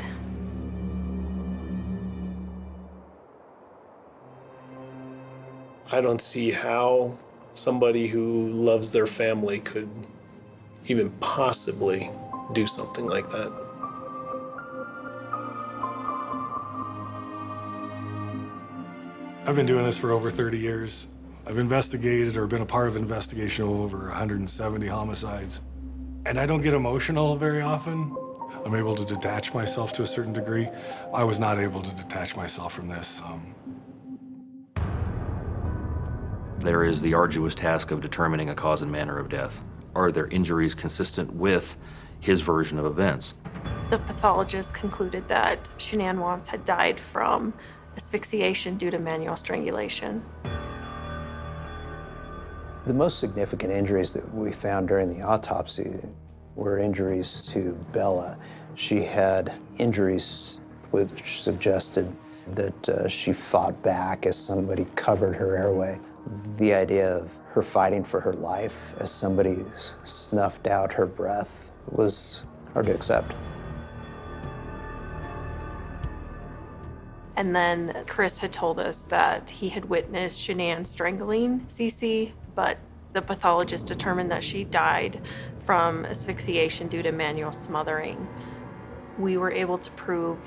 I don't see how somebody who loves their family could even possibly do something like that. I've been doing this for over 30 years. I've investigated or been a part of investigation of over 170 homicides. And I don't get emotional very often. I'm able to detach myself to a certain degree. I was not able to detach myself from this. There is the arduous task of determining a cause and manner of death. Are there injuries consistent with his version of events? The pathologist concluded that Shanann Watts had died from asphyxiation due to manual strangulation. The most significant injuries that we found during the autopsy were injuries to Bella. She had injuries which suggested that she fought back as somebody covered her airway. The idea of her fighting for her life as somebody snuffed out her breath was hard to accept. And then Chris had told us that he had witnessed Shanann strangling Cece, but the pathologist determined that she died from asphyxiation due to manual smothering. We were able to prove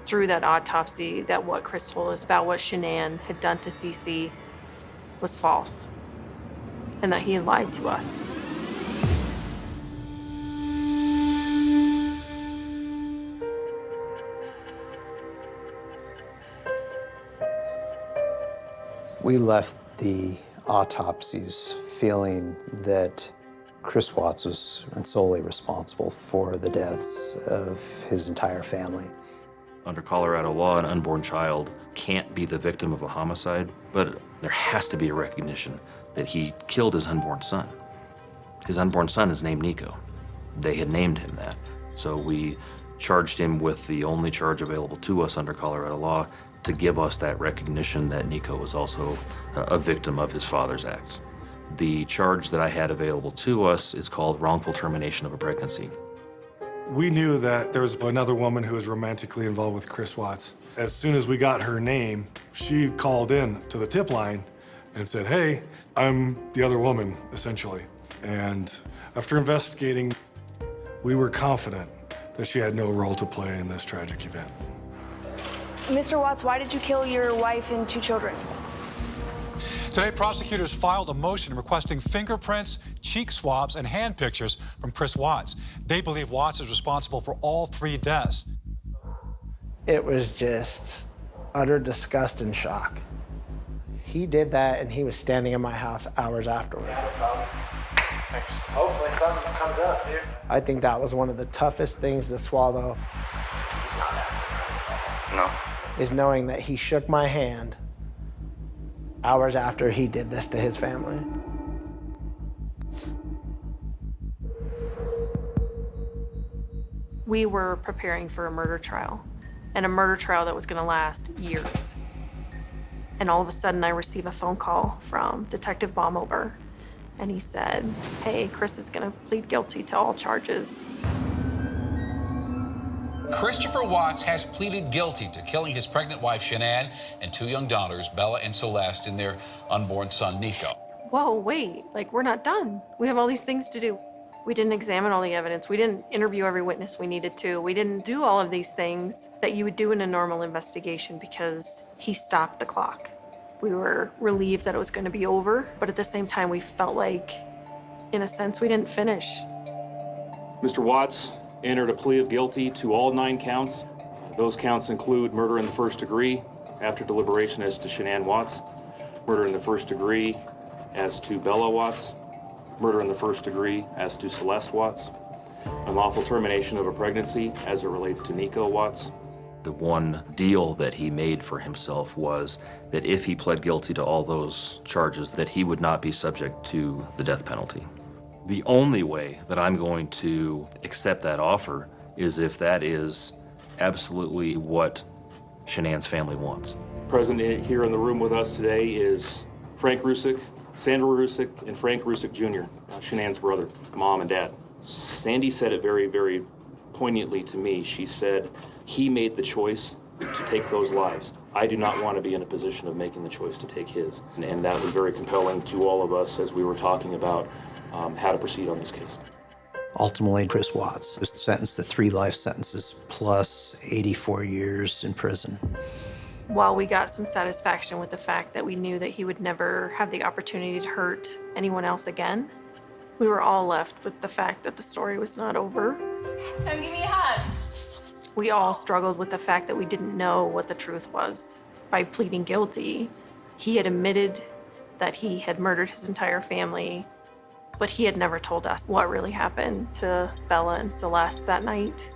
through that autopsy that what Chris told us about what Shanann had done to Cece was false, and that he had lied to us. We left the autopsies feeling that Chris Watts was solely responsible for the deaths of his entire family. Under Colorado law, an unborn child can't be the victim of a homicide, but there has to be a recognition that he killed his unborn son. His unborn son is named Nico. They had named him that. So we charged him with the only charge available to us under Colorado law to give us that recognition that Nico was also a victim of his father's acts. The charge that I had available to us is called wrongful termination of a pregnancy. We knew that there was another woman who was romantically involved with Chris Watts. As soon as we got her name, she called in to the tip line and said, "Hey, I'm the other woman," essentially. And after investigating, we were confident that she had no role to play in this tragic event. Mr. Watts, why did you kill your wife and 2 children? Today, prosecutors filed a motion requesting fingerprints, cheek swabs, and hand pictures from Chris Watts. They believe Watts is responsible for all 3 deaths. It was just utter disgust and shock. He did that, and he was standing in my house hours afterward. Hopefully something comes up, dude. I think that was one of the toughest things to swallow. No. Is knowing that he shook my hand hours after he did this to his family. We were preparing for a murder trial, and a murder trial that was going to last years. And all of a sudden, I receive a phone call from Detective Baumover, and he said, "Hey, Chris is going to plead guilty to all charges." Christopher Watts has pleaded guilty to killing his pregnant wife, Shanann, and 2 young daughters, Bella and Celeste, and their unborn son, Nico. Whoa, wait, like, we're not done. We have all these things to do. We didn't examine all the evidence. We didn't interview every witness we needed to. We didn't do all of these things that you would do in a normal investigation because he stopped the clock. We were relieved that it was going to be over, but at the same time, we felt like, in a sense, we didn't finish. Mr. Watts entered a plea of guilty to all 9 counts. Those counts include murder in the first degree after deliberation as to Shanann Watts, murder in the first degree as to Bella Watts, murder in the first degree as to Celeste Watts, unlawful termination of a pregnancy as it relates to Nico Watts. The one deal that he made for himself was that if he pled guilty to all those charges, that he would not be subject to the death penalty. The only way that I'm going to accept that offer is if that is absolutely what Shanann's family wants. Present here in the room with us today is Frank Rusick, Sandra Rusick, and Frank Rusick Jr., Shanann's brother, mom and dad. Sandy said it very, very poignantly to me. She said, he made the choice to take those lives. I do not want to be in a position of making the choice to take his. And that was very compelling to all of us as we were talking about how to proceed on this case. Ultimately, Chris Watts was sentenced to 3 life sentences plus 84 years in prison. While we got some satisfaction with the fact that we knew that he would never have the opportunity to hurt anyone else again, we were all left with the fact that the story was not over. Come give me a hug. We all struggled with the fact that we didn't know what the truth was. By pleading guilty, he had admitted that he had murdered his entire family, but he had never told us what really happened to Bella and Celeste that night.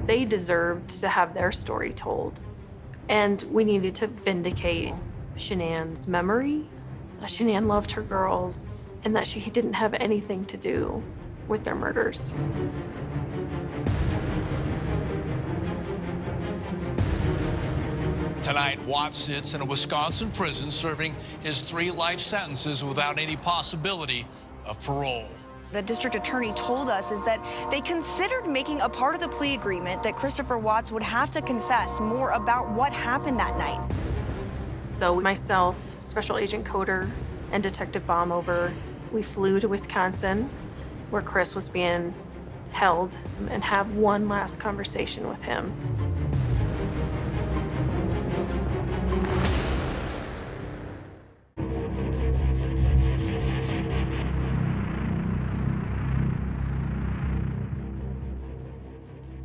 They deserved to have their story told, and we needed to vindicate Shanann's memory, that Shanann loved her girls, and that she didn't have anything to do with their murders. Tonight, Watts sits in a Wisconsin prison serving his 3 life sentences without any possibility of parole. The district attorney told us is that they considered making a part of the plea agreement that Christopher Watts would have to confess more about what happened that night. So myself, Special Agent Coder, and Detective Baumover, we flew to Wisconsin, where Chris was being held, and have one last conversation with him.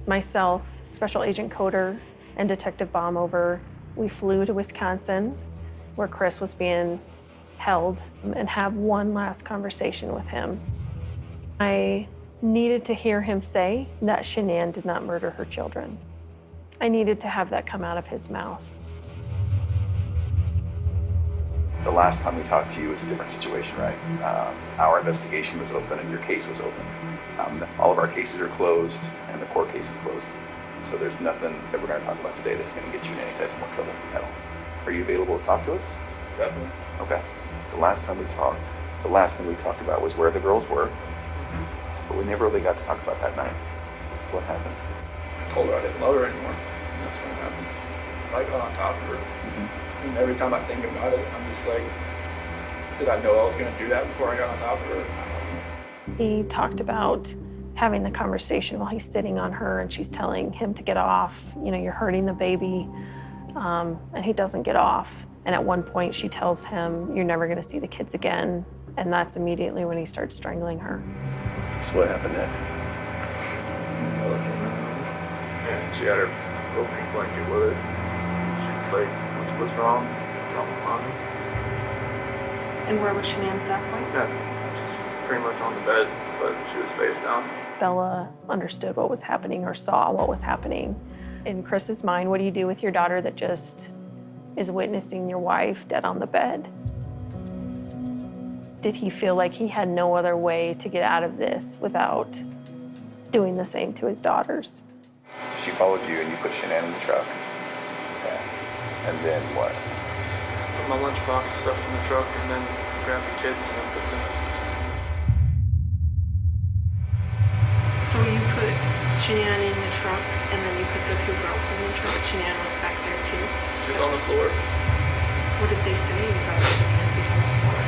Myself, Special Agent Coder, and Detective Baumover, we flew to Wisconsin, where Chris was being held, and have one last conversation with him. I needed to hear him say that Shanann did not murder her children. I needed to have that come out of his mouth. The last time we talked to you was a different situation, right? Our investigation was open and your case was open. All of our cases are closed and the court case is closed. So there's nothing that we're going to talk about today that's going to get you in any type of more trouble at all. Are you available to talk to us? Definitely. Okay. The last thing we talked about was where the girls were, but we never really got to talk about that night. So what happened? I told her I didn't love her anymore. And that's what happened. I got on top of her. And every time I think about it, I'm just like, did I know I was going to do that before I got on top of her? He talked about having the conversation while he's sitting on her and she's telling him to get off. You know, you're hurting the baby. And he doesn't get off. And at one point she tells him, you're never gonna see the kids again. And that's immediately when he starts strangling her. So what happened next? And she had her opening blanket with it. She was like, what's wrong? Tell me, mommy. And where was Shanann at that point? Yeah, just pretty much on the bed, but she was face down. Bella understood what was happening or saw what was happening. In Chris's mind, what do you do with your daughter that just is witnessing your wife dead on the bed? Did he feel like he had no other way to get out of this without doing the same to his daughters? So she followed you and you put Shanann in the truck. Okay. And then what? Put my lunchbox and stuff in the truck and then grabbed the kids and then put them. So you put Shanann in the truck, and then you put the two girls in the truck. Shanann was back there too. She was on the floor. What did they say about Shanann being on the floor?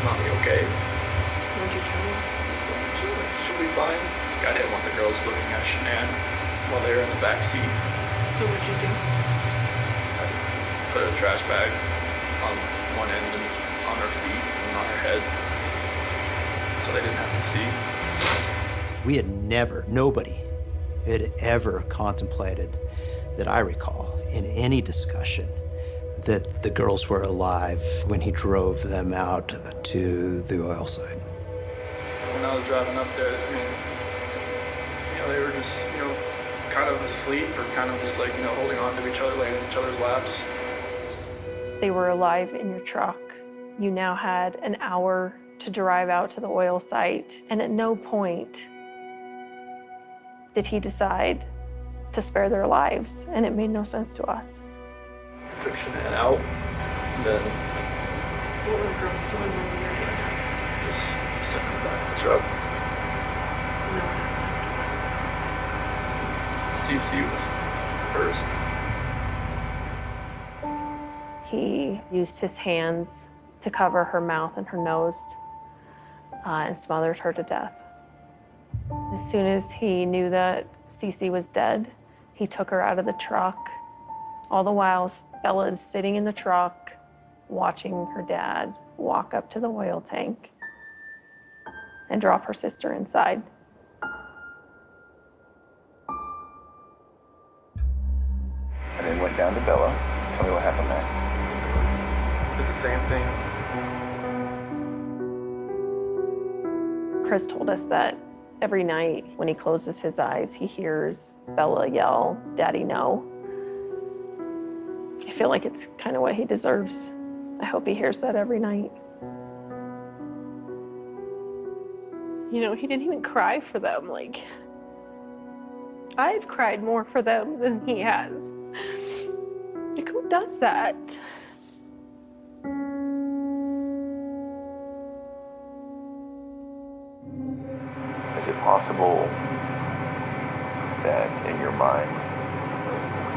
Mommy, okay? What'd you tell her? She'll be fine. I didn't want the girls looking at Shanann while they were in the back seat. So what'd you do? I put a trash bag on one end and on her feet and on her head so they didn't have to see. We had never, nobody had ever contemplated, that I recall, in any discussion, that the girls were alive when he drove them out to the oil site. When I was driving up there, I mean, you know, they were just, you know, kind of asleep or kind of just like, you know, holding on to each other, laying in each other's laps. They were alive in your truck. You now had an hour to drive out to the oil site, and at no point did he decide to spare their lives, and it made no sense to us. Took Shanann out, and then What were the girls doing when we were here? just sitting in the back of the truck. CC was first. He used his hands to cover her mouth and her nose and smothered her to death. As soon as he knew that Cece was dead, he took her out of the truck. All the while, Bella is sitting in the truck, watching her dad walk up to the oil tank and drop her sister inside. And then went down to Bella. Tell me what happened there. It was the same thing. Chris told us that every night when he closes his eyes, he hears Bella yell, "Daddy, no." I feel like it's kind of what he deserves. I hope he hears that every night. You know, he didn't even cry for them. Like, I've cried more for them than he has. Like, who does that? Is it possible that in your mind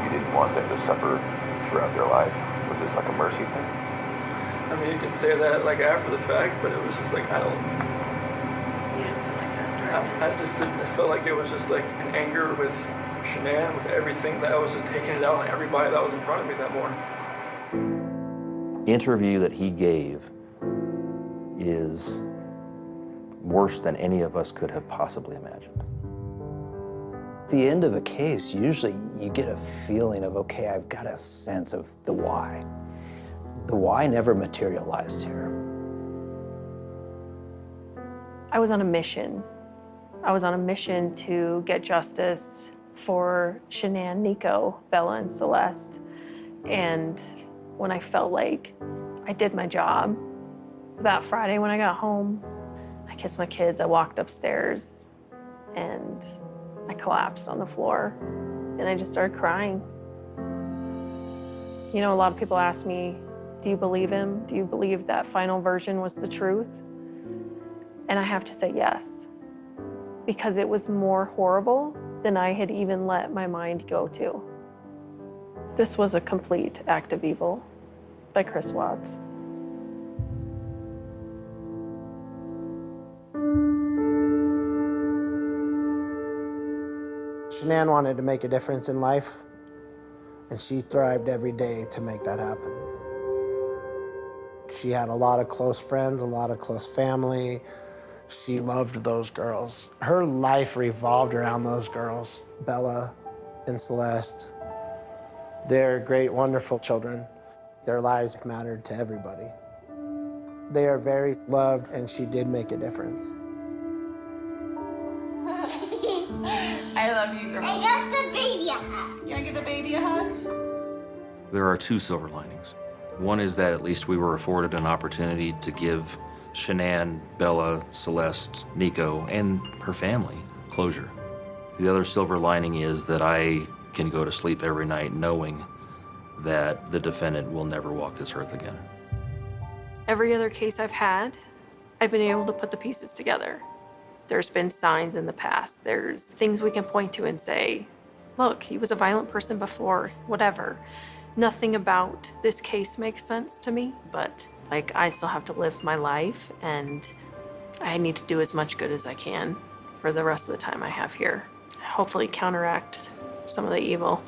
you didn't want them to suffer throughout their life? Was this like a mercy thing? I mean, you can say that like after the fact, but it was just like, I don't. You didn't feel like that, I just didn't. I felt like it was just like an anger with Shanann, with everything that I was just taking it out on everybody that was in front of me that morning. Interview that he gave is worse than any of us could have possibly imagined. At the end of a case, usually you get a feeling of, okay, I've got a sense of the why. The why never materialized here. I was on a mission. I was on a mission to get justice for Shanann, Nico, Bella, and Celeste. And when I felt like I did my job, that Friday when I got home, I kissed my kids, I walked upstairs, and I collapsed on the floor, and I just started crying. You know, a lot of people ask me, do you believe him? Do you believe that final version was the truth? And I have to say yes, because it was more horrible than I had even let my mind go to. This was a complete act of evil by Chris Watts. Shanann wanted to make a difference in life, and she thrived every day to make that happen. She had a lot of close friends, a lot of close family. She loved those girls. Her life revolved around those girls, Bella and Celeste. They're great, wonderful children. Their lives mattered to everybody. They are very loved, and she did make a difference. I love you, girl. I got the baby a hug. You want to give the baby a hug? There are two silver linings. One is that at least we were afforded an opportunity to give Shanann, Bella, Celeste, Nico, and her family closure. The other silver lining is that I can go to sleep every night knowing that the defendant will never walk this earth again. Every other case I've had, I've been able to put the pieces together. There's been signs in the past. There's things we can point to and say, look, he was a violent person before, whatever. Nothing about this case makes sense to me, but like I still have to live my life, and I need to do as much good as I can for the rest of the time I have here. Hopefully counteract some of the evil.